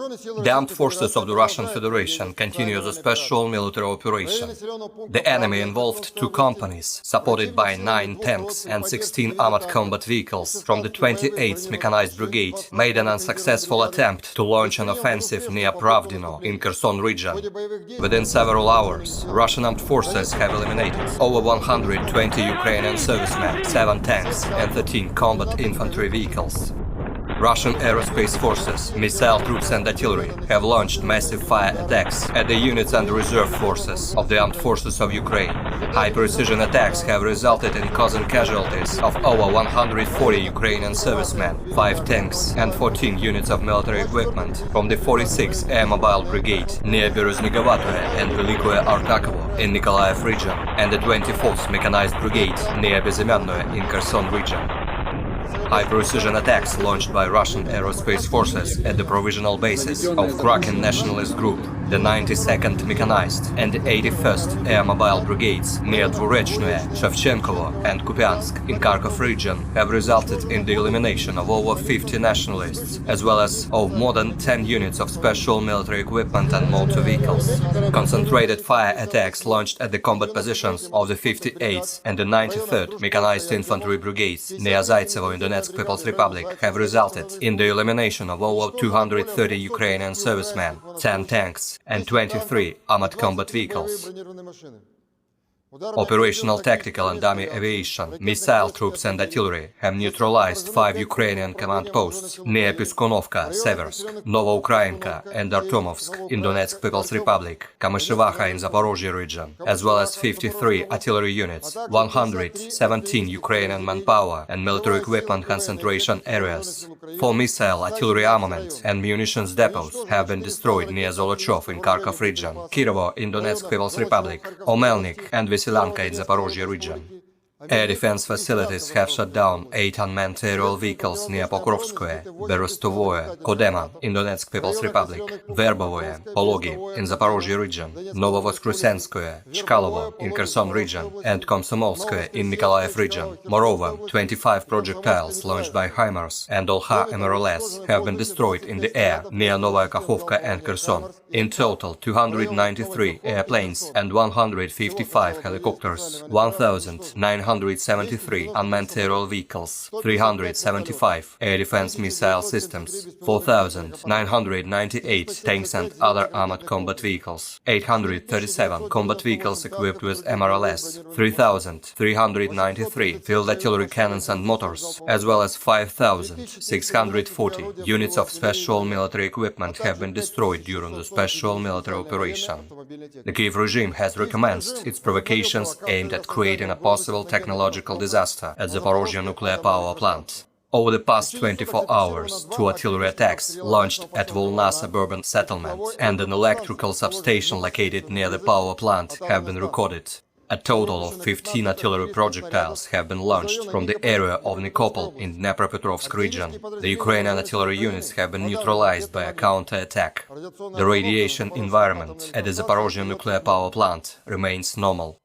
The armed forces of the Russian Federation continue the special military operation. The enemy involved 2 companies, supported by 9 tanks and 16 armored combat vehicles from the 28th Mechanized Brigade, made an unsuccessful attempt to launch an offensive near Pravdino in Kherson region. Within several hours, Russian armed forces have eliminated over 120 Ukrainian servicemen, 7 tanks and 13 combat infantry vehicles. Russian aerospace forces, missile troops and artillery have launched massive fire attacks at the units and reserve forces of the armed forces of Ukraine. High-precision attacks have resulted in causing casualties of over 140 Ukrainian servicemen, 5 tanks and 14 units of military equipment from the 46th Air Mobile Brigade near Berezhnegovatое and Velikoye Artakovo in Nikolaev region and the 24th Mechanized Brigade near Bezemyannoe in Kherson region. High-precision attacks launched by Russian aerospace forces at the provisional bases of Kraken nationalist group, the 92nd Mechanized and the 81st Air Mobile Brigades near Dvorechnoye, Shevchenkovo and Kupiansk in Kharkov region have resulted in the elimination of over 50 nationalists, as well as of more than 10 units of special military equipment and motor vehicles. Concentrated fire attacks launched at the combat positions of the 58th and the 93rd Mechanized Infantry Brigades near Zaitsevo in Donetsk People's Republic have resulted in the elimination of over 230 Ukrainian servicemen, 10 tanks and 23 armored combat vehicles. Operational tactical and dummy aviation, missile troops and artillery have neutralized 5 Ukrainian command posts near Piskonovka, Seversk, Novoukrainka and Artomovsk in Donetsk People's Republic, Kamyshevacha in Zaporozhye region, as well as 53 artillery units, 117 Ukrainian manpower and military equipment concentration areas. 4 missile, artillery armament and munitions depots have been destroyed near Zolochov in Kharkov region, Kirovo in Donetsk People's Republic, Omelnik and Veselanka in Zaporozhye region. Air defense facilities have shut down 8 unmanned aerial vehicles near Pokrovskoye, Berestovoye, Kodema in Donetsk People's Republic, Verbovoye, Pologi in Zaporozhye region, Novovoskresenskoye, Chkalovo in Kherson region, and Komsomolskoye in Nikolaev region. Moreover, 25 projectiles launched by HIMARS and Olha MRLS have been destroyed in the air near Novaya Kakhovka and Kherson. In total, 293 airplanes and 155 helicopters, 1,973 unmanned aerial vehicles, 375 air defense missile systems, 4,998 tanks and other armored combat vehicles, 837 combat vehicles equipped with MRLS, 3,393 field artillery cannons and motors, as well as 5,640 units of special military equipment have been destroyed during the special military operation. The Kiev regime has recommenced its provocations aimed at creating a possible technological disaster at the Zaporozhye nuclear power plant. Over the past 24 hours, 2 artillery attacks launched at Volna suburban settlement and an electrical substation located near the power plant have been recorded. A total of 15 artillery projectiles have been launched from the area of Nikopol in Dnepropetrovsk region. The Ukrainian artillery units have been neutralized by a counter-attack. The radiation environment at the Zaporozhye nuclear power plant remains normal.